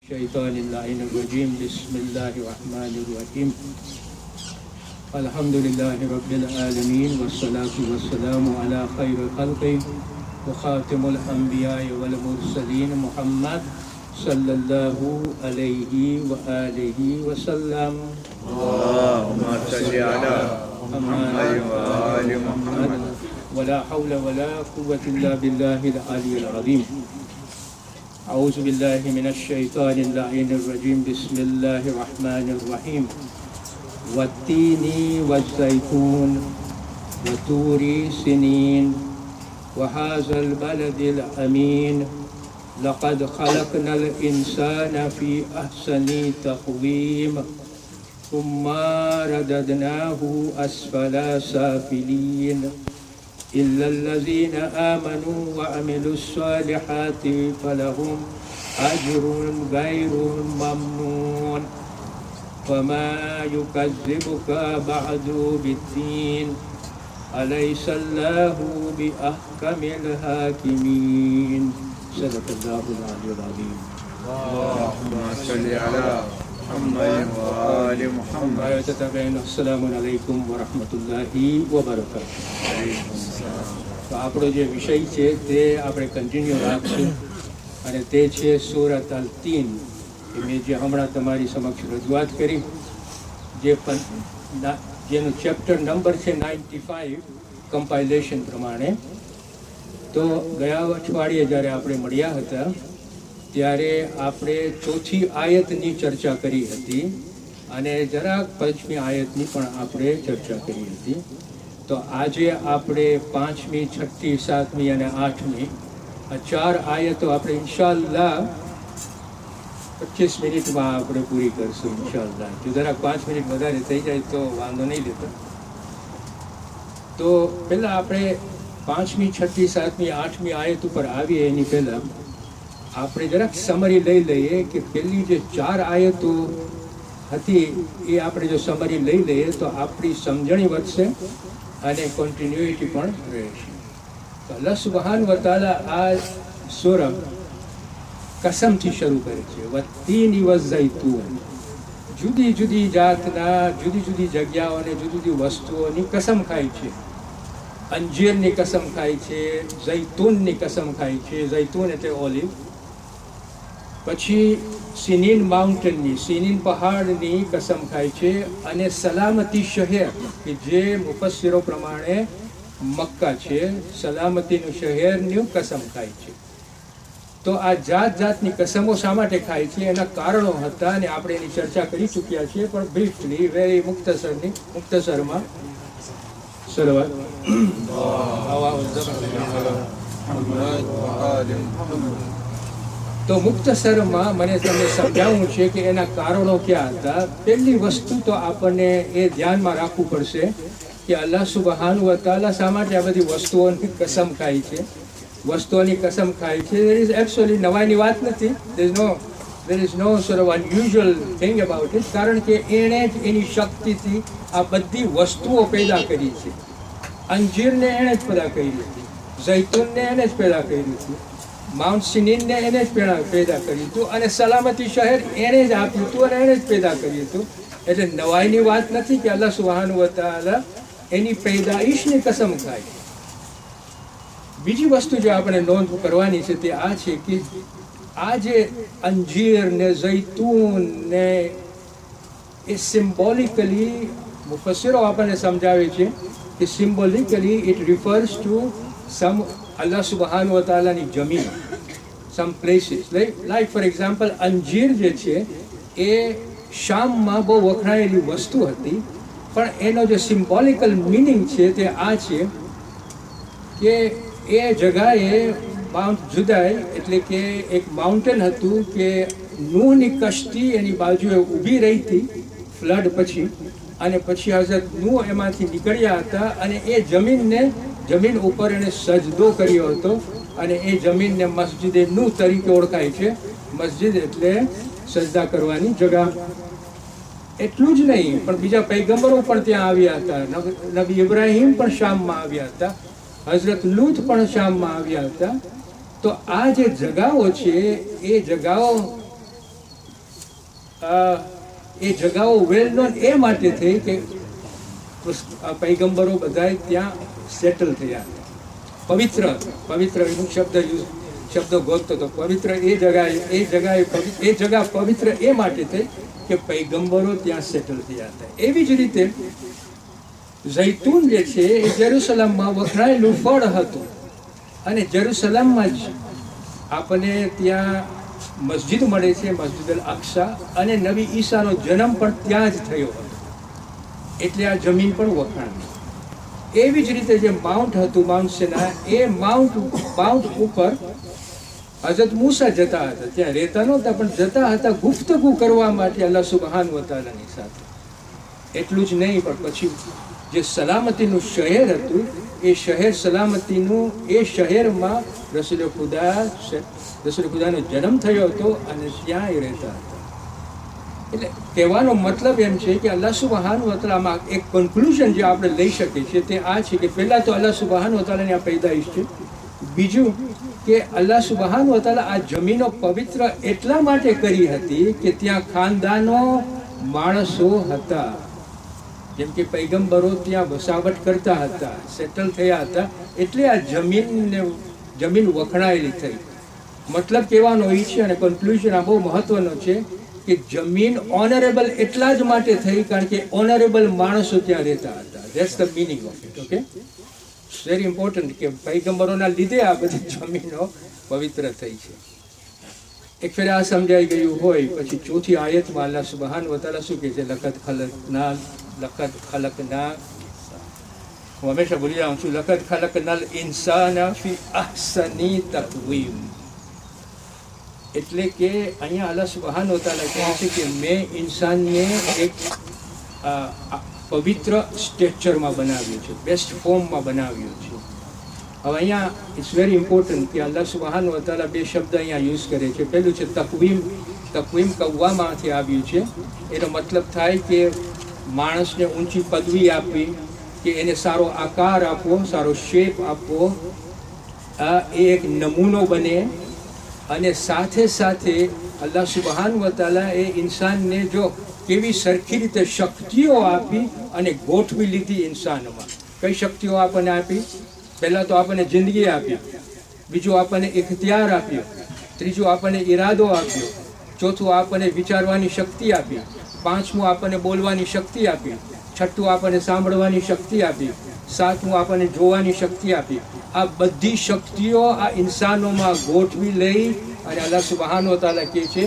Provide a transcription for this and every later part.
शैतानिर्रजीम बिस्मिल्लाहिर्रहमानिर्रहीम अल्हम्दुलिल्लाहि रब्बिल आलमीन वस्सलातु वस्सलामु अला खैरिल खल्क़ि व खातिमुल अंबिया'i वल मुरसलीन मुहम्मद सल्लल्लाहु अलैहि व आलिहि वसल्लम। अल्लाहुम्मा सल्लि अला मुहम्मद व आलि मुहम्मद वला हौला वला कुव्वता इल्ला बिल्लाहिल अलिय्यिल अज़ीम। औज़ु बिल्लाहि मिनश शैतानिर रजीम बिस्मिल्लाहिर रहमानिर रहीम। वत्तीनी वज़्ज़ैतून वतूरी सिनीन वहाज़ल बलदिल अमीन लक़द ख़लक़नल इंसाना फ़ी अहसनी तक़वीम सुम्मा रददनाहु अस्फ़ला साफ़िलीन इल्लल्लज़ीना आमनू व अमिलुस्सालिहाति फ़लहुम अज्रुन गैरु ममनून वमा युकज़्ज़िबुका बअदु बिद्दीन अलैहिस्सलाहु बिअहकमिल हाकिमीन। सदक़ल्लाहुल अलियुल अज़ीम। अल्लाहुम्मा सल्लि अला मुहम्मद व आलि मुहम्मद। अस्सलामु अलैकुम व रहमतुल्लाहि व बरकातुहू। तो આપણો જે વિષય છે તે આપણે કન્ટિન્યુ રાખશું અને તે છે સૂરત અલ તીન કે મેં જે હમણાં તમારી સમક્ષ રજૂઆત કરી જેનું ચેપ્ટર નંબર છે 95 કમ્પાઇલેશન પ્રમાણે। તો ગયા અઠવાડિયે જ્યારે આપણે મળ્યા હતા ત્યારે આપણે ચોથી આયતની ચર્ચા કરી હતી અને જરાક પંચમી આયતની પણ આપણે ચર્ચા કરી હતી। તો આજે આપણે પાંચમી, છઠ્ઠી, સાતમી અને આઠમી આ ચાર આયતો આપણે ઇન્શાઅલ્લાહ 25 મિનિટમાં આપણે પૂરી કરશું ઇન્શાઅલ્લાહ। જો જરાક 5 મિનિટ વધારે થઈ જાય તો વાંધો નહીં લેતો। તો પહેલાં આપણે પાંચમી, છઠ્ઠી, સાતમી, આઠમી આયત ઉપર આવીએ એની પહેલાં આપણે જરાક સમરી લઈ લઈએ કે પહેલી જે ચાર આયતો હતી એ આપણે જો સમરી લઈ લઈએ તો આપણી સમજણી વધશે અને કન્ટિન્યુઇટી પણ રહેશે। તો અલ્લાહ સુબ્હાન વ તઆલા આ સૂરા કસમથી શરૂ કરે છે। વત્તીની વઝ્ઝૈતૂન, જુદી જુદી જાતના જુદી જુદી જગ્યાઓને જુદી જુદી વસ્તુઓની કસમ ખાય છે। અંજીરની કસમ ખાય છે, ઝૈતૂનની કસમ ખાય છે, ઝૈતૂન એટલે ઓલિવ। પછી સિનીન માઉન્ટેનની, સિનીન પહાડની કસમ ખાય છે અને સલામતી શહેર કે જે મુફસ્સિરો પ્રમાણે મક્કા છે, સલામતીનું શહેરનું કસમ ખાય છે। તો આ જાત જાતની કસમો શા માટે ખાય છે એના કારણો હતા અને આપણે એની ચર્ચા કરી ચૂક્યા છીએ, પણ બ્રીફલી વેરી મુક્તસરમાં સલવાત તો મુક્તસરમાં મને તમને સમજાવવું છે કે એના કારણો ક્યાં હતા। પહેલી વસ્તુ તો આપણને એ ધ્યાનમાં રાખવું પડશે કે અલ્લાહ સુબ્હાન વ તઆલા શા માટે આ બધી વસ્તુઓની કસમ ખાય છે, વસ્તુઓની કસમ ખાય છે। દેર ઇઝ એકચ્યુઅલી નવાઈની વાત નથી, there is no sort of unusual thing about it, કારણ કે એણે જ એની શક્તિથી આ બધી વસ્તુઓ પેદા કરી છે। અંજીરને એણે જ પેદા કરી હતી, ઝૈતૂનને એણે જ પેદા કર્યું હતું, માઉન્ટ સિનીનને એને જ પેદા કર્યું હતું અને સલામતી શહેર એણે જ આપ્યું હતું અને એણે જ પેદા કર્યું હતું। એટલે નવાઈની વાત નથી કે અલ્લાહ સુબ્હાનહુ વ તઆલા એની પેદાઈશની કસમ ખાય। બીજી વસ્તુ જે આપણે નોંધ કરવાની છે તે આ છે કે આ જે અંજીર ને ઝૈતૂન ને એ સિમ્બોલિકલી મુફસ્સિરો આપણને સમજાવે છે કે સિમ્બોલિકલી ઇટ રિફર્સ ટુ સમ અલ્લાહ સુબ્હાનહુ વ તઆલાની જમીન, સમ પ્લેસીસ લાઈક ફોર એક્ઝામ્પલ અંજીર જે છે એ શામમાં બહુ વખણાયેલી વસ્તુ હતી, પણ એનો જે સિમ્બોલિકલ મિનિંગ છે તે આ છે કે એ જગાએ માઉન્ટ જુદાઈ એટલે કે એક માઉન્ટેન હતું કે નૂહની કશ્તી એની બાજુએ ઊભી રહી હતી ફ્લડ પછી, અને પછી હઝરત નૂહ એમાંથી નીકળ્યા હતા અને એ જમીન ઉપર એણે સજદો કર્યો હતો અને એ જમીનને મસ્જિદે નૂહ તરીકે ઓળખાય છે। મસ્જિદ એટલે સજદા કરવાની જગા। એટલું જ નહીં પણ બીજા પૈગંબરો પણ ત્યાં આવ્યા હતા, નબી ઇબ્રાહીમ પણ શામમાં આવ્યા હતા, હઝરત લૂત પણ શામમાં આવ્યા હતા। તો આ જે જગાઓ છે એ જગાઓ એ જગાઓ વેલ નોન એ માટે થઈ કે પૈગંબરો બધા ત્યાં સેટલ થયા. પવિત્ર એનું શબ્દ ગોતતો હતો. પવિત્ર એ જગા પવિત્ર એ માટે થઈ કે પૈગંબરો ત્યાં સેટલ થયા હતા. એવી જ રીતે ઝૈતૂન જે છે એ જેરુસલમમાં વખણાયેલું ફળ હતું, અને જેરુસલમમાં જ આપણને ત્યાં મસ્જિદ મળે છે, મસ્જિદ અલ અક્સા, અને નબી ઈસાનો જન્મ પણ ત્યાં જ થયો હતો. એટલે આ જમીન પણ વખાણ. એવી જ રીતે જે માઉન્ટ હતું, માઉન્ટ સેના, એ માઉન્ટ ઉપર હઝરત મૂસા જતા હતા. ત્યાં રહેતા નહોતા, પણ જતા હતા ગુફ્તગુ કરવા માટે અલ્લાહ સુબહાન વ તઆલાની સાથે. એટલું જ નહીં, પણ પછી જે સલામતીનું શહેર હતું, એ શહેર સલામતીનું, એ શહેરમાં રસૂલ ખુદાનો જન્મ થયો હતો, અને ત્યાં એ રહેતા હતા. એટલે કહેવાનો મતલબ એમ છે કે અલ્લાહ સુબહાન વ તઆલામાં એક કન્ક્લુઝન જે આપણે લઈ શકીએ છીએ તે આ છે કે પહેલાં તો અલ્લાહ સુબહાન વ તઆલાની આ પેદાઈશ છે. બીજું કે અલ્લાહ સુબહાન વ તઆલા આ જમીનો પવિત્ર એટલા માટે કરી હતી કે ત્યાં ખાનદાનો માણસો હતા. જેમ કે પૈગંબરો ત્યાં વસાવટ કરતા હતા, સેટલ થયા હતા, એટલે આ જમીન વખણાયેલી થઈ. મતલબ કહેવાનો એ છે, અને કન્ક્લુઝન આ બહુ મહત્વનો છે કે જમીન ઓનરેબલ એટલા જ માટે થઈ કારણ કે ઓનરેબલ માણસો ત્યાં રહેતા હતા. That's the meaning of it. Okay, it's very important કે પૈગંબરોના લીધે આ બધી જમીનો પવિત્ર થઈ છે. એક ફેર આ સમજાઈ ગયું હોય પછી ચોથી આયતમાં અલ્લાહ સુબહાન વ તઆલા શું કહે છે? લકદ ખલકના, હું હંમેશા ભૂલી જાઉં છું, લકદ ખલકનલ ઇન્સાના ફી અહસની તકવીમ. એટલે કે અહીંયા અલ્લાહ સુબહાન વ તઆલા કહે છે કે મેં ઇન્સાનને એક પવિત્ર સ્ટ્રક્ચરમાં બનાવ્યું છે, બેસ્ટ ફોર્મમાં બનાવ્યું છે. હવે અહીંયા ઇટ્સ વેરી ઇમ્પોર્ટન્ટ કે અલ્લાહ સુબહાન વ તઆલા બે શબ્દ અહીંયા યુઝ કરે છે. પહેલું છે તકવીમ. તકવીમ કવ્વામાંથી આવ્યું છે. એનો મતલબ થાય કે માણસને ઊંચી પદવી આપવી, કે એને સારો આકાર આપવો, સારો શેપ આપવો, એ એક નમૂનો બને. અને સાથે સાથે અલ્લાહ સુબહાન વ તઆલા એ ઇન્સાનને જો કેવી સરખી રીતે શક્તિઓ આપી અને ગોઠવી લીધી ઇન્સાનમાં. કઈ શક્તિઓ આપણને આપી? પહેલાં તો આપણને જિંદગી આપી, બીજું આપણને ઇખ્તિયાર આપ્યો, ત્રીજું આપણને ઈરાદો આપ્યો, ચોથું આપણને વિચારવાની શક્તિ આપી, પાંચમું આપણને બોલવાની શક્તિ આપી, છઠ્ઠું આપણને સાંભળવાની શક્તિ આપી, સાતમું આપણને જોવાની શક્તિ આપી. આ બધી શક્તિઓ આ ઇન્સાનોમાં ગોઠવી લઈ અને અલ્લાહ સુબહાન વ તઆલા કહે છે,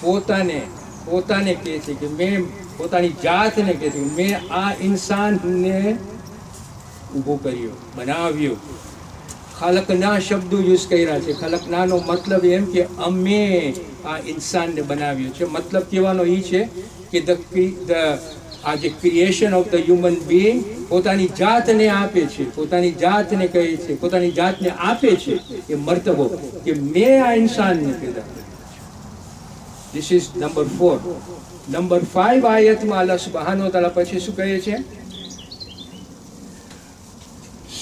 પોતાને કહે છે કે મેં પોતાની જાતને કહે છે મેં આ ઇન્સાનને ઊભો કર્યો, બનાવ્યો. ખલકના શબ્દો યુઝ કર્યા છે. ખલકનાનો મતલબ એમ કે અમે આ ઇન્સાનને બનાવ્યો છે. મતલબ કહેવાનો એ છે કે આ જે creation of the human being પોતાની જાતને આપે છે, પોતાની જાતને કહે છે, પોતાની જાતને આપે છે એ મર્તબો કે મેં આ ઇન્સાનને પેદા કર્યો. This is number 4. નંબર 5 આયતમાં અલ્લાહ સુબહાન વ તઆલા પછી શું કહે છે?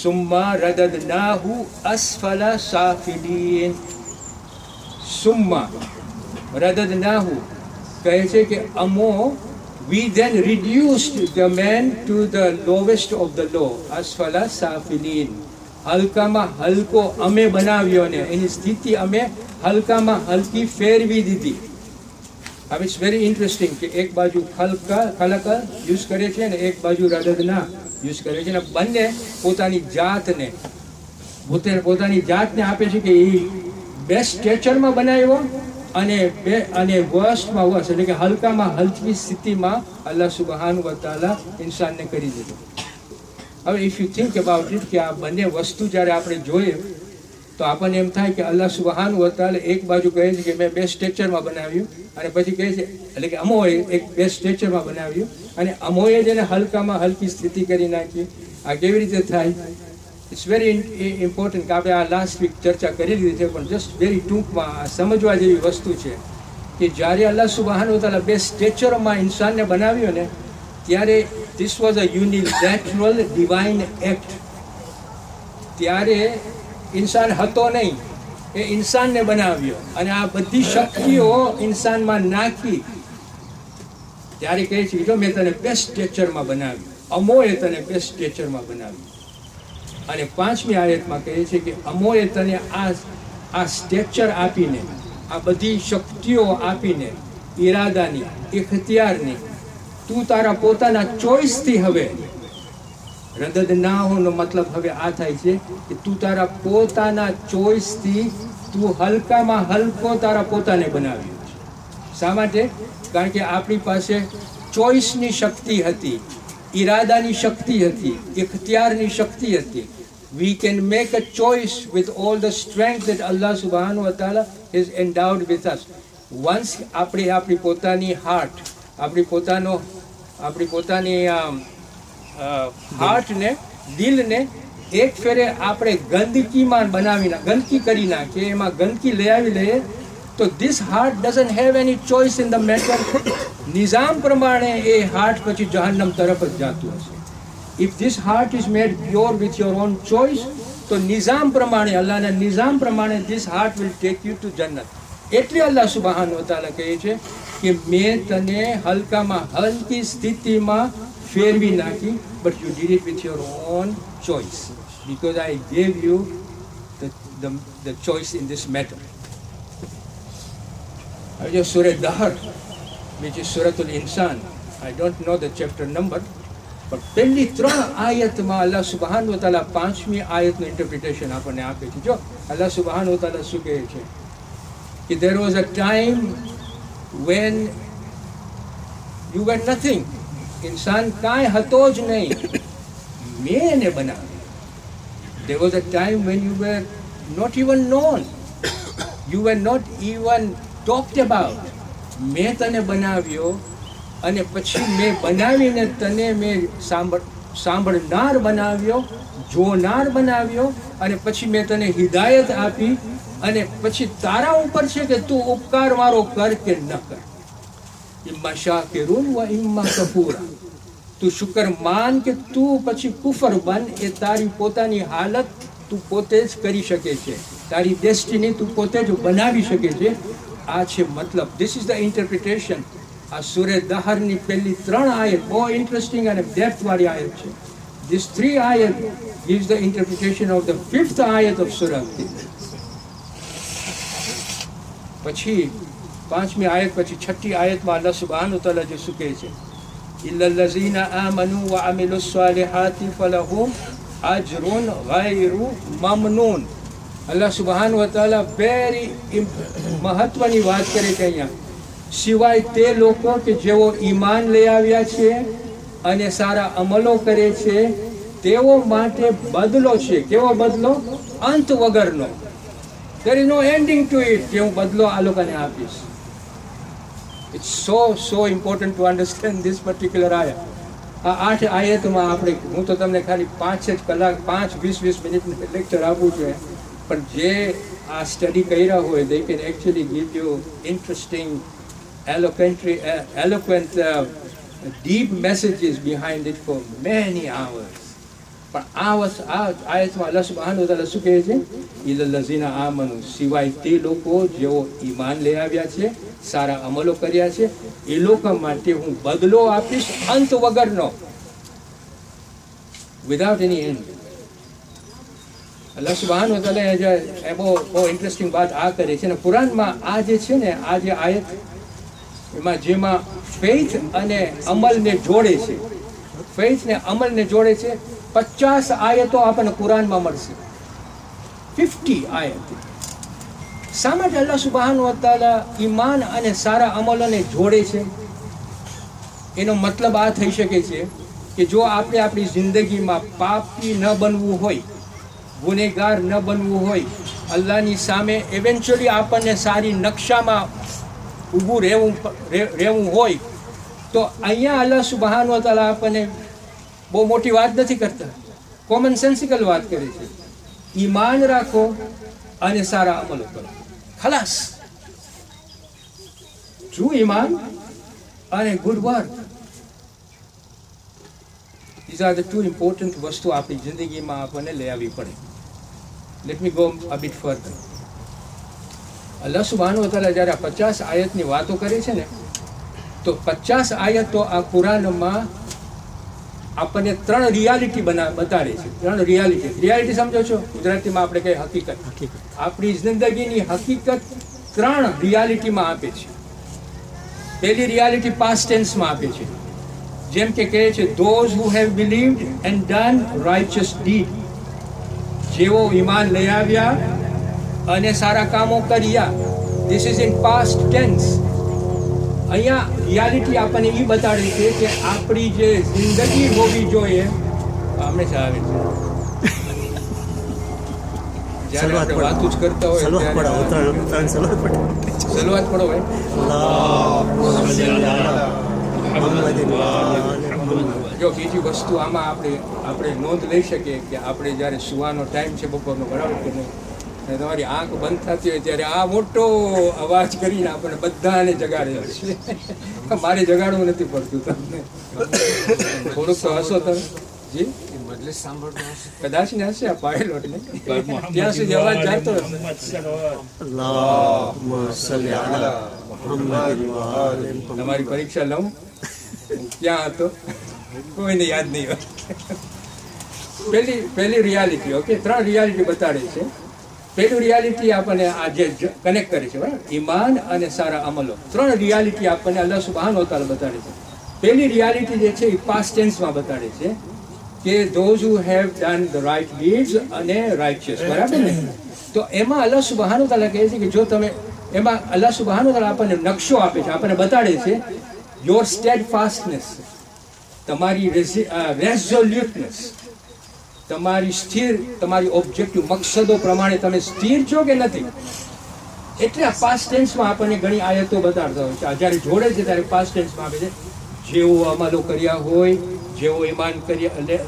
સુમ્મા રદદનાહુ અસ્ફલા સાફિલીન. સુમ્મા રદદનાહુ કહે છે કે we then reduced the man to the lowest of the low, asfala safilin. હલકામાં હલકો અમે બનાવ્યો ને એની સ્થિતિ અમે હલકામાં હલકી ફેરવી દીધી. હવે ઇટ્સ વેરી ઇન્ટરેસ્ટિંગ કે એક બાજુ ખલક યુઝ કરે છે ને એક બાજુ રદદના યુઝ કરે છે, ને બંને પોતાની જાતને આપે છે કે એ બેસ્ટ સ્ટ્રેચરમાં બનાવ્યો અને વર્સ્ટમાં વર્સ્ટ એટલે કે હલકામાં હલકી સ્થિતિમાં અલ્લાહ સુબહાન વ તઆલા ઇન્સાનને કરી દીધો. હવે if you think about it કે આ બંને વસ્તુ જ્યારે આપણે જોઈએ તો આપણને એમ થાય કે અલ્લાહ સુબહાન વ તઆલા એક બાજુ કહે છે કે મેં બેસ્ટ સ્ટ્રક્ચરમાં બનાવ્યું, અને પછી કહે છે એટલે કે અમોએ એક બેસ્ટ સ્ટ્રક્ચરમાં બનાવ્યું અને અમોએ જ એને હલકામાં હલકી સ્થિતિ કરી નાખી. આ કેવી રીતે થાય? ઇટ્સ વેરી ઇમ્પોર્ટન્ટ કે આપણે આ લાસ્ટ વીક ચર્ચા કરી લીધી છે, પણ જસ્ટ વેરી ટૂંકમાં સમજવા જેવી વસ્તુ છે કે જ્યારે અલ્લાહ સુબહાન વ તઆલા બે સ્ટેચરમાં ઇન્સાનને બનાવ્યો ને ત્યારે this was a unilateral divine act. ત્યારે ઇન્સાન હતો નહીં, એ ઇન્સાનને બનાવ્યો અને આ બધી શક્તિઓ ઇન્સાનમાં નાખી ત્યારે કહે છે કે જો મેં તને બેસ્ટ સ્ટેચરમાં બનાવ્યું, અમોએ તને બેસ્ટ સ્ટેચરમાં બનાવ્યું. અને 5મી આયતમાં કહે છે કે અમોએ તને આ સ્ટેચર આપીને, આ બધી શક્તિઓ આપીને, ઈરાદાની, ઇખ્તિયારની, તું તારા પોતાના ચોઈસથી હવે, રદદ ના હોનો મતલબ હવે આ થાય છે કે તું તારા પોતાના ચોઈસથી તું હલકામાં હલકો તારા પોતાને બનાવ્યો છે. શા માટે? કારણ કે આપણી પાસે ચોઈસની શક્તિ હતી, ઈરાદાની શક્તિ હતી, ઇખ્તિયારની શક્તિ હતી. We can make a choice with all the strength that Allah subhanahu wa ta'ala is endowed with us. Once આપણી પોતાની હાર્ટ, આપણી પોતાની હાર્ટને, દિલને એક ફેરે આપણે ગંદકીમાં ગંદકી કરી નાખીએ, એમાં ગંદકી લઈ આવી લઈએ, તો this heart doesn't have any choice in the matter. Nizam પ્રમાણે એ હાર્ટ પછી જહન્નમ તરફ જ જાતું હશે. If this heart is made pure with your own choice, તો નિઝામ પ્રમાણે, અલ્લાહના નિઝામ પ્રમાણે this heart will take you to જન્નત. એટલે અલ્લાહ સુબહાન wa ta'ala કહે છે કે મેં તને હલકામાં હલકી સ્થિતિમાં ફેરવી નાખી, but you did it with your own choice, because I gave you the choice in this matter. હવે જો સૂરહ દહર, which is Suratul Insan, I don't know the chapter number, પણ પહેલી 3 આયતમાં અલ્લાહ સુબહાન wa ta'ala 5મી આયતનું ઇન્ટરપ્રિટેશન આપણને આપે છે. જો અલ્લાહ સુબહાન wa ta'ala શું કહે છે કે there was a time when you were nothing. ઇન્સાન કાંઈ હતો જ નહીં, મેં એને બનાવ્યો. There was a time when you were not even known, you were not even talked about. મેં તને બનાવ્યો, અને પછી મેં બનાવીને તને મેં સાંભળનાર બનાવ્યો, જોનાર બનાવ્યો, અને પછી મેં તને હિદાયત આપી, અને પછી તારા ઉપર છે કે તું ઉપકાર મારો કર કે ન કર. ઇમ્મા શાકિરુન વ ઇમ્મા કફૂરા. તું શુકર માન કે તું પછી કુફર બન, એ તારી પોતાની હાલત તું પોતે જ કરી શકે છે, તારી ડેસ્ટિની તું પોતે જ બનાવી શકે છે. આ છે મતલબ. This is the interpretation. આ સૂરહ દહરની પહેલી 3 આયત બહુ ઇન્ટરેસ્ટિંગ અને ડેપ્થવાળી આયત છે. This 3 Ayat gives the interpretation of the 5th ayat of surah. પછી 5મી આયત પછી 6ઠી આયતમાં અલ્લાહ સુબહાનહુ તઆલા જે શું કહે છે, ઇલ્લલ લઝીના આમનુ વ અમિલુસ સાલિહાતિ ફલહુમ અજરુન ગૈરુ મમનૂન. અલ્લાહ સુબહાનહુ તઆલા વેરી મહત્વની વાત કરે છે અહીંયા, સિવાય તે લોકો કે જેઓ ઈમાન લઈ આવ્યા છે અને સારા અમલો કરે છે, તેઓ માટે બદલો છે. કેવો બદલો? અંત વગરનો. There is no ending to it કે હું બદલો આ લોકોને આપીશ. It's so important to understand this particular ayah. આ 8 આયતમાં આપણે, હું તો તમને ખાલી 5 કલાક 5-20 મિનિટનું લેક્ચર આપું છું, પણ જે આ સ્ટડી કર્યા હોય, they can actually give you interesting, eloquent, deep messages behind it for many hours. પણ આ આયતમાં અલ્લાહ સુબહાનહુ તઆલા શું કહે છે? ઇલ્લલ લઝીના આમનુ, સિવાય તે લોકો જેઓ ઈમાન લઈ આવ્યા છે, સારા અમલો કર્યા છે, એ લોકો માટે હું બદલો આપીશ અંત વગરનો, વિધાઉટ એની એન્ડ. અલ્લાહ સુબહાનહુ તઆલા બહુ ઇન્ટરેસ્ટિંગ વાત આ કરે છે. ને કુરાનમાં આ જે છે ને, આ જે આયત એમાં જેમાં ફેઇથ અને અમલને જોડે છે, ફેઇથ ને અમલને જોડે છે, 50 આયતો આપણને કુરાનમાં મળશે. 50 આયત. શા માટે અલ્લાહ સુબહાનહુ તઆલા ઈમાન અને સારા અમલોને જોડે છે? એનો મતલબ આ થઈ શકે છે કે જો આપણે આપણી જિંદગીમાં પાપી ન બનવું હોય, ગુનેગાર ન બનવું હોય, અલ્લાહની સામે ઇવેન્ચ્યુઅલી આપણને સારી નકશામાં ઊભું રહેવું હોય, તો અહીંયા અલ્લાહ સુબહાનહુ તઆલા આપણને બહુ મોટી વાત નથી કરતા, કોમન સેન્સિકલ વાત કરે છે. ઈમાન રાખો અને સારા અમલો કરો, ખલાસ. ટ્રુ ઈમાન અને good work, these are the 2 important વસ્તુ આપણી જિંદગીમાં આપણને લઈ આવવી પડે. Let me go a bit further. અલ્લાહ સુબહાનહુ તઆલા જ્યારે 50 આયતની વાતો કરે છે ને, તો 50 આયતો આ કુરાનમાં આપણને 3 રિયાલિટી બતાડે છે. 3 રિયાલિટી સમજો છો? ગુજરાતીમાં આપણે કહીએ હકીકત. આપણી જિંદગીની હકીકત 3 રિયાલિટીમાં આપે છે. પહેલી રિયાલિટી પાસ્ટ ટેન્સમાં આપે છે. જેમ કે કહે છે, those who have believed and done righteous deed, જેઓ ઈમાન લઈ આવ્યા અને સારા કામો કર્યા. This is in past tense. અહીંયા રિયાલિટી આપણને એ બતાડે છે કે આપણી જે જિંદગી હોવી જોઈએ હંમેશા આવે છે. જ્યારે આપણે વાતો જ કરતા હોય સલવાત પડો હોય. જો બીજી વસ્તુ આમાં આપણે નોંધ લઈ શકીએ કે આપણે જ્યારે સુવાનો ટાઈમ છે બપોરનો, બરાબર કે નહીં, અને તમારી આંખ બંધ થતી હોય ત્યારે આ મોટો અવાજ કરીને આપણને બધાને જગાડે છે. મારે જગાડવું નથી પડતું તમને. થોડુંક તો હસો તમે જી, કદાચ ને હશે આ પાયલોટ ને ત્યાં સુધી અવાજ જાતો હશે. તમારી પરીક્ષા લઉં ક્યાં હતો કોઈને યાદ નહીં હોય. પહેલી રિયાલિટી. ઓકે, 3 રિયાલિટી બતાડે છે. પહેલું રિયાલિટી આપણને આ જે કનેક્ટ કરે છે, બરાબર, ઈમાન અને સારા અમલો. 3 રિયાલિટી આપણને અલ્લાહ સુબ્હાનહુ વ તઆલા બતાડે છે. પહેલી રિયાલિટી જે છે એ પાસ્ટ ટેન્સમાં બતાડે છે કે those who have done the right deeds અને righteous, બરાબર ને? તો એમાં અલ્લાહ સુબ્હાનહુ વ તઆલા કહે છે કે જો તમે એમાં અલ્લાહ સુબ્હાનહુ વ તઆલા આપણને નકશો આપે છે, આપણને બતાડે છે યોર સ્ટેડફાસ્ટનેસ, તમારી રેઝોલ્યુટનેસ, તમારી સ્થિર, તમારી ઓબ્જેક્ટિવ મકસદો પ્રમાણે તમે સ્થિર છો કે નથી. એટલે આ પાસ્ટ ટેન્સમાં આપણને ઘણી આયતો બતાડતા હોય છે. આ જ્યારે જોડે છે ત્યારે પાસ્ટ ટેન્સમાં આવે છે જેવો અમલો કર્યા હોય, જેવો ઈમાન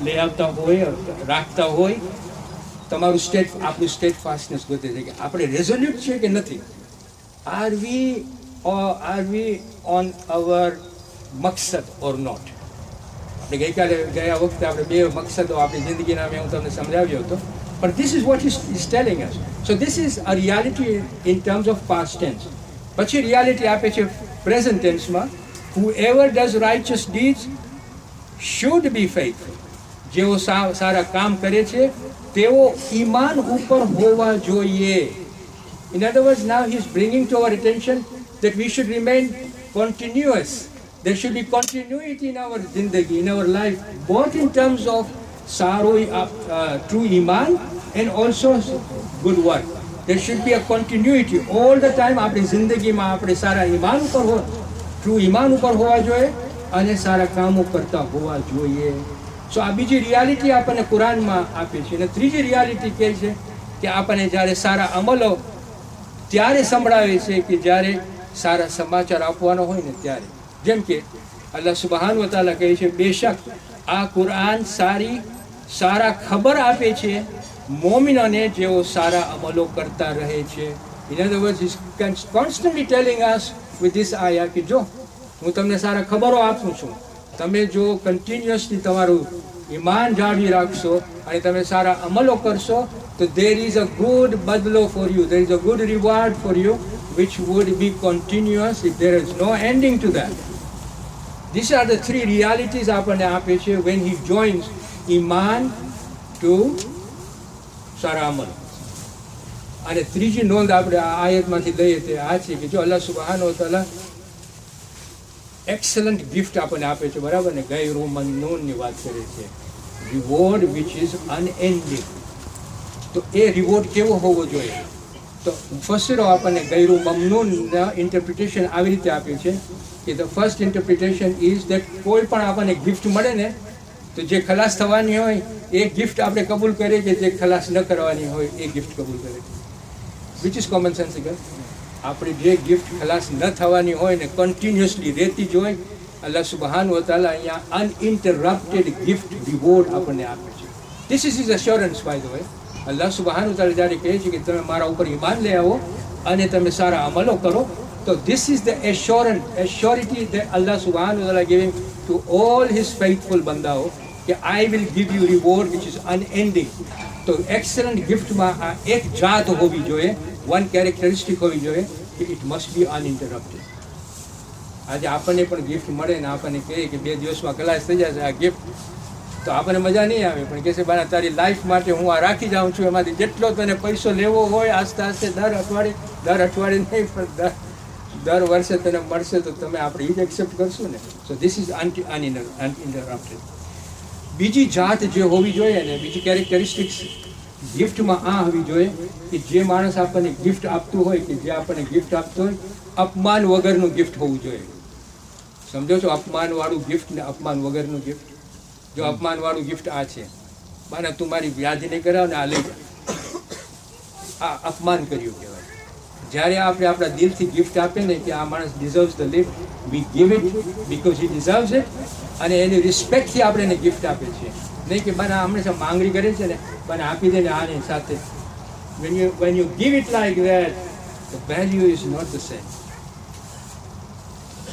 લઈ આવતા હોય, રાખતા હોય, તમારું આપણું સ્ટેડફાસ્ટનેસ ગોતે છે કે આપણે રેઝોલ્યુટ છે કે નથી. આર વી ઓન અવર મકસદ ઓર નોટ. આપણે ગઈકાલે ગયા વખતે આપણે 2 મકસદો આપણી જિંદગીના મેં હું તમને સમજાવ્યો હતો. પણ this is what is telling us. So this is a reality in terms of past tense. પછી રિયાલિટી આપે છે પ્રેઝન્ટ ટેન્સમાં. whoever does righteous deeds should be faithful. જેઓ સારા કામ કરે છે તેઓ ઈમાન ઉપર હોવા જોઈએ. In other words, now he is bringing to our attention that we should remain continuous. There should be continuity in our zindagi, in our life, both in terms of true iman and also good work. There should be a continuity all the time. આપણી જિંદગીમાં આપણે સારા ઈમાન ઉપર true ઈમાન ઉપર હોવા જોઈએ અને સારા કામો કરતા હોવા જોઈએ. સો આ બીજી રિયાલિટી આપણને કુરાનમાં આપે છે. અને ત્રીજી રિયાલિટી કહે છે કે આપણને જ્યારે સારા અમલો ત્યારે સંભળાવે છે કે જ્યારે સારા સમાચાર આપવાનો હોય ને ત્યારે. જેમ કે અલ્લાહ સુબ્હાનહુ વ તઆલા કહે છે, બેશક આ કુરાન સારા ખબર આપે છે મોમિનોને જેઓ સારા અમલો કરતા રહે છે. In other words, he's constantly telling us with this ayah કે જો હું તમને સારા ખબરો આપું છું, તમે જો કન્ટિન્યુઅસલી તમારું ઈમાન જાળવી રાખશો અને તમે સારા અમલો કરશો તો there is a good બદલો for you, there is a good reward for you which would be continuous if there is no ending to that. These are the 3 realities આપણને આપે છે when he joins iman to સારા અમલ. અને ત્રીજી નોંધ આપણે આ આયતમાંથી લઈએ તે આ છે કે જો અલ્લાહ સુબ્હાનહુ વ તઆલા એક્સલન્ટ ગિફ્ટ આપણને આપે છે, બરાબર ને? ગૈરુ મમનૂનની વાત કરે છે, રિવોર્ડ વિચ ઇઝ અનએન્ડિંગ. તો એ રિવોર્ડ કેવો હોવો જોઈએ? તો મુફસ્સિરો આપણને ગૈરુ મમનૂનના ઇન્ટરપ્રિટેશન આવી રીતે આપ્યું છે કે the first interpretation is that કોઈ પણ આપણને ગિફ્ટ મળે ને તો જે ખલાસ થવાની હોય એ ગિફ્ટ આપણે કબૂલ કરીએ કે જે ખલાસ ન કરવાની હોય એ ગિફ્ટ કબૂલ કરે. Which is common sensical. આપણે જે ગિફ્ટ ખલાસ ન થવાની હોય ને કન્ટિન્યુઅસલી રહેતી જ હોય, અલ્લાહ સુબ્હાનહુ વ તઆલા અહીંયા અનઇન્ટરપ્ટેડ ગિફ્ટ રિવોર્ડ આપણને આપે છે. This is his assurance by the way. Allah સુબ્હાનહુ વ તઆલા જ્યારે કહે છે કે તમે મારા ઉપર ઈમાન લઈ આવો અને તમે સારા અમલો કરો, તો this is the assurity that Allah subhanahu wa ta'ala giving to all his faithful બંદાઓ કે I will give you reward which is unending. તો એક્સલન્ટ ગિફ્ટમાં આ એક જાત હોવી જોઈએ, વન કેરેક્ટરિસ્ટિક હોવી જોઈએ કે ઇટ મસ્ટ બી અનઇન્ટરપ્ટેડ. આજે આપણને પણ ગિફ્ટ મળે ને આપણને કહે કે 2 દિવસમાં ખલાસ થઈ જશે આ ગિફ્ટ, તો આપણને મજા નહીં આવે. પણ કહેશે બાના તારી લાઈફ માટે હું આ રાખી જાઉં છું, એમાંથી જેટલો તને પૈસો લેવો હોય આસ્તે આસ્તે દર અઠવાડિયે નહીં પણ દર વર્ષે તને મળશે, તો તમે આપણે એ જ એક્સેપ્ટ કરશું ને. So this is uninterrupted. બીજી જાત જે હોવી જોઈએ ને, બીજી કેરેક્ટરિસ્ટિક્સ ગિફ્ટમાં આ હોવી જોઈએ કે જે માણસ આપણને ગિફ્ટ આપતું હોય, કે જે આપણને ગિફ્ટ આપતો હોય, અપમાન વગરનું ગિફ્ટ હોવું જોઈએ. સમજો છો? અપમાનવાળું ગિફ્ટ ને અપમાન વગરનું ગિફ્ટ. જો અપમાનવાળું ગિફ્ટ આ છે, બાના તું મારી વ્યાજ નહીં કરાવ ને આ લઈ જા, આ અપમાન કર્યું કહેવાય. જ્યારે આપણે આપણા દિલથી ગિફ્ટ આપે ને કે આ માણસ deserves the lift, we give it because he deserves it, અને એની રિસ્પેક્ટથી આપણે એને ગિફ્ટ આપે છે. નહીં કે બાના હંમેશા માંગણી કરે છે ને, બાના આપી દે ને આની સાથે. when you give it like that, the value is not the same.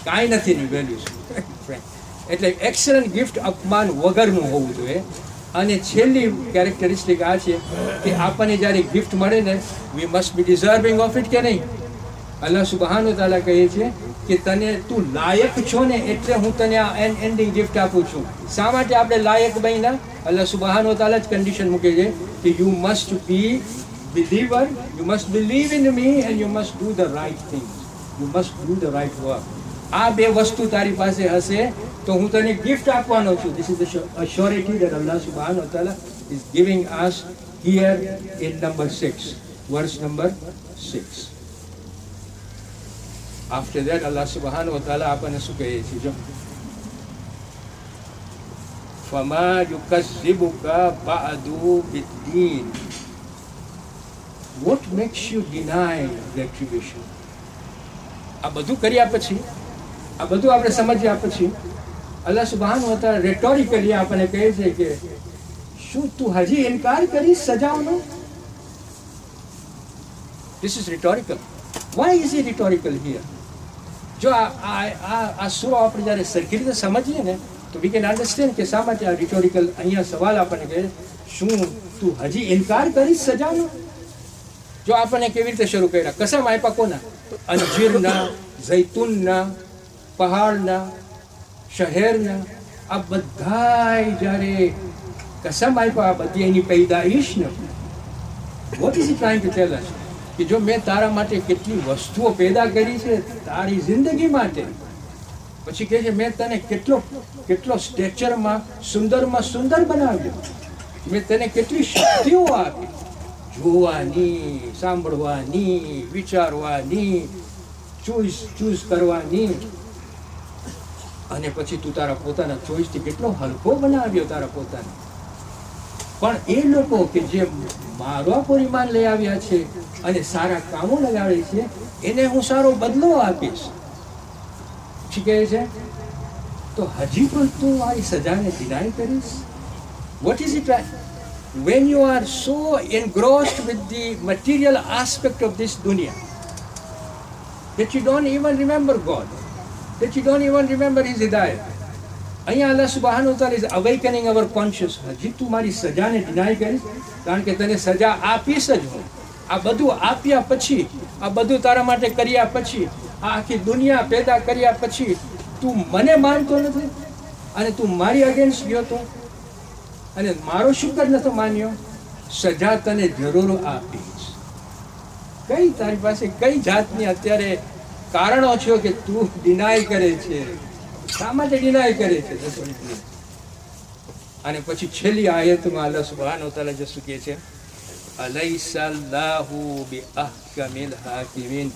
કાંઈ નથી ની વેલ્યુ. એટલે એક્સલન્ટ ગિફ્ટ અપમાન વગરનું હોવું જોઈએ. અને છેલ્લી કેરેક્ટરિસ્ટિક આ છે કે આપણને જ્યારે ગિફ્ટ મળે ને, we must be deserving of it, કે નહીં? અલ્લાહ સુબહાન તાલા કહે છે કે તને તું લાયક છો ને એટલે હું તને આ એન્ડિંગ ગિફ્ટ આપું છું. શા માટે આપણે લાયક બન્યા? અલ્લાહ સુબહાન તાલા જ કન્ડિશન મૂકે છે કે you must be believer, you must believe in me and you must do the right thing, you must do the right work. આ 2 વસ્તુ તારી પાસે હશે તો હું તને ગિફ્ટ આપવાનો છું. This is the assurity that Allah subhanahu wa ta'ala is giving us here in number 6, verse number 6. After that Allah subhanahu wa ta'ala આપણને શું કહે છે? જો فَمَا يُكَذِّبُكَ بَعْدُ بِالدِّينِ. What makes you deny retribution? આ બધું કર્યા પછી, આ બધું આપણે સમજ્યા પછી અલ્લાહ સુબહાન wa ta'ala રેટોરિકલી આપણને કહે છે કે શું તું હજી ઇનકાર કરીશ સજાઓનો? This is rhetorical. Why is it rhetorical here? જો આ સૂરો આપણે જ્યારે સરખી રીતે સમજીએ ને તો we can understand કે શા માટે આ rhetorical અહીંયા સવાલ આપણને કહે શું તું હજી ઇનકાર કરીશ સજાનો? જો આપણને કેવી રીતે શરૂ કર્યા? કસમ આપ્યા કોના? અંજીરના, ઝૈતુનના, પહાડના, શહેરના, આ બધાય જ્યારે કસમ આપ્યા, આ બધી એની પૈદાઈશ ને. What is it trying to tell us? કે જો મેં તારા માટે કેટલી વસ્તુઓ પેદા કરી છે તારી જિંદગી માટે, પછી કહે છે મેં તને કેટલો સ્ટેચરમાં સુંદર બનાવ્યો, મેં તને કેટલી શક્તિઓ આપી, જોવાની, સાંભળવાની, વિચારવાની, ચૂઝ કરવાની, અને પછી તું તારા પોતાના ચોઈસથી કેટલો હલકો બનાવ્યો તારા પોતાને. પણ એ લોકો કે જે મારા પર ઈમાન લઈ આવ્યા છે અને સારા કામો લગાડે છે એને હું સારો બદલો આપીશ. પછી કહે છે તો હજી પણ તું મારી સજાને ડિનાય કરીશ? Vote is it? when you are so engrossed with the material aspect of this dunya that you don't even remember God, that you don't even remember His hidayah. અહીંયા અલ્લાહ સુબહાનહુ વ તઆલા is awakening our consciousness. હજી તું મારી સજાને deny કરીશ? કારણ કે તને સજા આપીશ જ હું. આ બધું આપ્યા પછી, આ બધું તારા માટે કર્યા પછી, આ આખી દુનિયા પેદા કર્યા પછી તું મને માનતો નથી અને તું મારી અગેન્સ્ટ ગયો તો અને મારો શુક્ર નતો માન્યો, સજા તને જરૂર આપીશ. કઈ તારી પાસે કઈ જાતની અત્યારે કારણો છે કે તું ડિનાય કરે છે? શા માટે ડિનાય કરે છે? અને પછી છેલ્લી આયતમાં અલ્લાહ સુબહાનહુ વ તઆલા શું કહે છે? અલૈસા અલ્લાહુ બિઅહકમિલ હાકિમીન.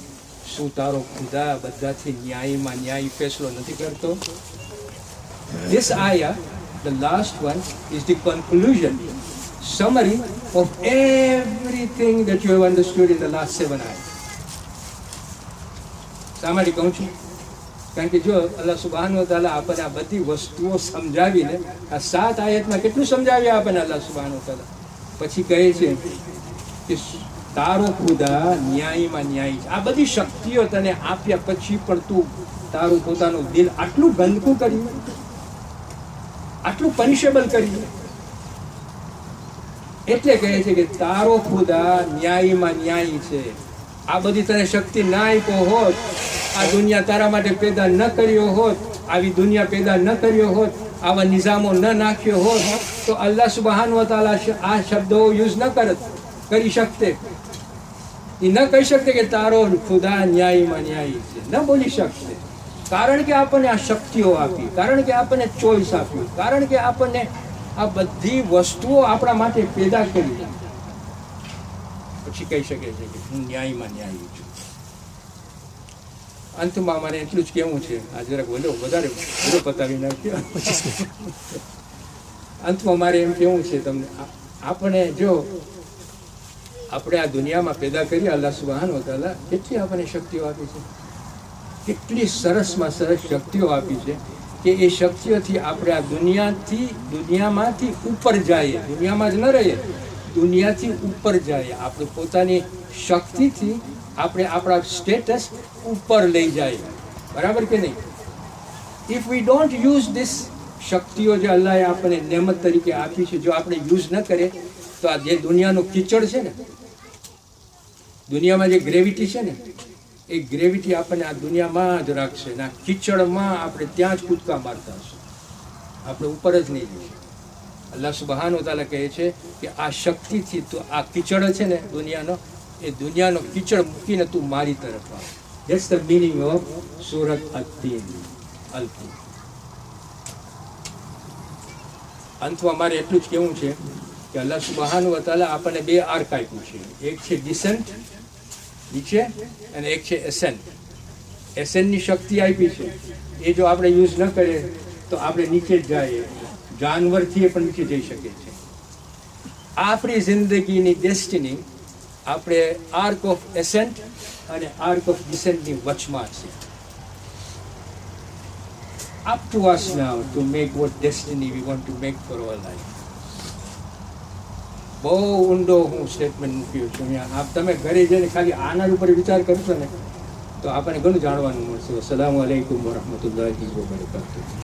શું તારો ખુદા બધાથી ન્યાયમાં ન્યાયી ફેસલો નથી કરતો? This ayah, the last one, is the conclusion, summary of everything that you have understood in the last 7 ayahs. શા માટે કહું છું? કારણ કે જો અલ્લાહ સુબહાનહુ વ તઆલા આપણને આ બધી વસ્તુઓ સમજાવીને, આ 7 આયતમાં કેટલું સમજાવ્યા આપણને અલ્લાહ સુબહાનહુ વ તઆલા, પછી કહે છે કે તારો ખુદા ન્યાયમાં ન્યાયી છે. આ બધી શક્તિઓ તને આપ્યા પછી પણ તું તારું પોતાનું દિલ આટલું ગંદકું કર્યું, આટલું પનિશેબલ કર્યું. એટલે કહે છે કે તારો ખુદા ન્યાયમાં ન્યાયી છે. આ બધી તને શક્તિ ના આપ્યો હોત આ દુનિયા તારા માટે પેદા ન કર્યો હોત, આવી દુનિયા પેદા ન કર્યો હોત, આવા નિઝામો ન નાખ્યો હોત, તો અલ્લાહ સુબહાન વ તઆલા આ શબ્દો યુઝ ન કરી શકતે. એ ન કહી શકતે કે તારો ખુદા ન્યાયમાં ન્યાયી છે, ન બોલી શકતે. કારણ કે આપણને આ શક્તિઓ આપી, કારણ કે આપણને ચોઈસ આપ્યું, કારણ કે આપણને આ બધી વસ્તુઓ આપણા માટે પેદા કરી, પછી કહી શકે છે કે હું ન્યાયમાં ન્યાયી છું. અંતમાં મારે એટલું જ કહેવું છે, આ જરાક વધારે પતાવી નાખ્યો. અંતમાં મારે એમ કહેવું છે તમને, આપણે જો આપણે આ દુનિયામાં પેદા કરી, અલ્લાહ સુબહાન વ તઆલા કેટલી આપણને શક્તિઓ આપી છે, કેટલી સરસમાં સરસ શક્તિઓ આપી છે કે એ શક્તિઓથી આપણે આ દુનિયામાંથી ઉપર જઈએ. દુનિયામાં જ ન રહીએ, દુનિયાથી ઉપર જઈએ. આપણે પોતાની શક્તિથી આપણે આપણા સ્ટેટસ ઉપર લઈ જાય. બરાબર કે નહીં? If we don't use this શક્તિઓ જે અલ્લાહે આપણને નેમત તરીકે આપી છે, જો આપણે યુઝ ન કરીએ તો આ જે દુનિયાનું કીચડ છે ને, દુનિયામાં જે ગ્રેવિટી છે ને, એ ગ્રેવિટી આપણને આ દુનિયામાં જ રાખશે ને આ કીચડમાં આપણે ત્યાં જ કૂદકા મારતા હશું, આપણે ઉપર જ નહીં જઈશું. અલ્લાહ સુબહાન વ તઆલા કહે છે કે આ શક્તિથી તું આ કીચડ છે ને એ દુનિયાનો કીચડ મૂકીને તું મારી તરફ આવ. ધેટ્સ ધ મીનિંગ ઓફ સૂરત અત-તીન. અંતમાં મારે એટલું જ કહેવું છે કે અલ્લાહ સુબહાન વ તઆલા આપણને બે આર્ક આપ્યું છે. એક છે ડિસેન્ટ નીચે, અને એક છે એસેન્ટ. એસેન્ટની શક્તિ આપી છે, એ જો આપણે યુઝ ન કરીએ તો આપણે નીચે જ જઈએ, જાનવરથી પણ નીચે જઈ શકે છે. આપણી જિંદગીની ડેસ્ટિની આપણે આર્ક ઓફ એસેન્ટ અને આર્ક ઓફ ડિસેન્ટની વચમાં છે. up to us now to make what destiny we want to make for our life. બહુ ઊંડો હું સ્ટેટમેન્ટ મૂક્યો છું અહીંયા. આપ તમે ઘરે જઈને ખાલી આના ઉપર વિચાર કરશો ને તો આપણને ઘણું જાણવાનું મળશે. અસ્સલામુ અલૈકુમ વરહમતુલ્લાહિ વબરકાતુહુ.